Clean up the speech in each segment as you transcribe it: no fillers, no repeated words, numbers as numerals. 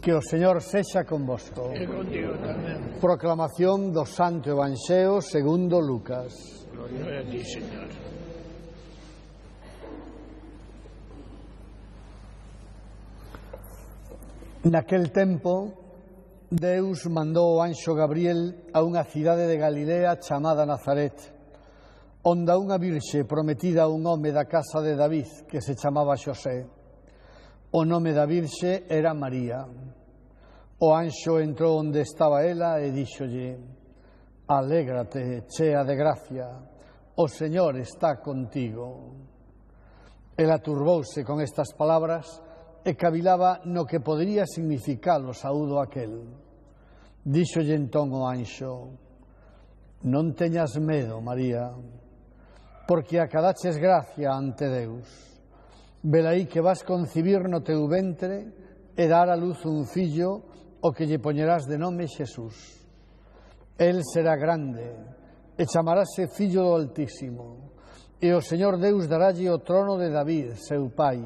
Que o Señor sexa convosco. E contigo tamén. Proclamación do Santo Evanxeo segundo Lucas. Gloria a ti, Señor. Naquel tempo, Deus mandou o anxo Gabriel a unha cidade de Galilea chamada Nazaret, onde unha virxe prometida a un home da casa de David que se chamaba Xosé. O nome da virxe era María. O anxo entrou onde estaba ela e díxolle: Alégrate, chea de gracia, o Señor está contigo. Ela turbouse con estas palabras e cavilaba no que podería significar o saúdo aquel. Díxolle entón o anxo: Non teñas medo, María, porque acadaches gracia ante Deus. Velaí que vas concibir no teu ventre e dar a luz un fillo, o que lle poñerás de nome Xesús. El será grande e chamarase Fillo do Altísimo, e o Señor Deus darálle o trono de David, seu pai.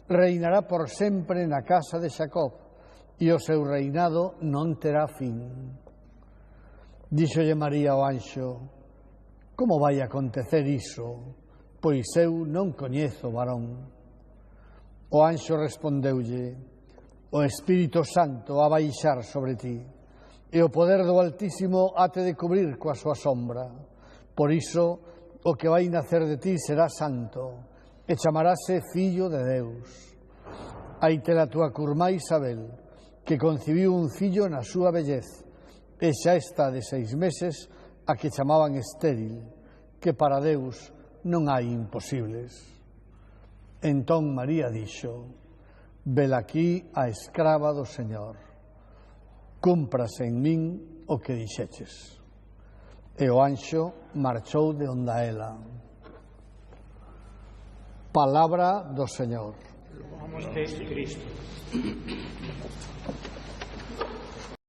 Reinará por sempre na casa de Xacob, e o seu reinado non terá fin. Díxolle María ao anxo: Como vai acontecer iso? Pois eu non coñezo varón. O anxo respondeulle: O Espírito Santo ha baixar sobre ti, e o poder do Altísimo hate de cubrir coa súa sombra. Por iso, o que vai nacer de ti será santo, e chamarase Fillo de Deus. Aí te la túa curmá Isabel, que concibiu un fillo na súa vellez, e xa está de 6 meses a que chamaban estéril, que para Deus non hai imposibles. Entón María dixo: Velaquí a escrava do Señor. Cúmprase en min o que dixeches. E o anxo marchou de onde ela. Palabra do Señor. Louvamos a Cristo.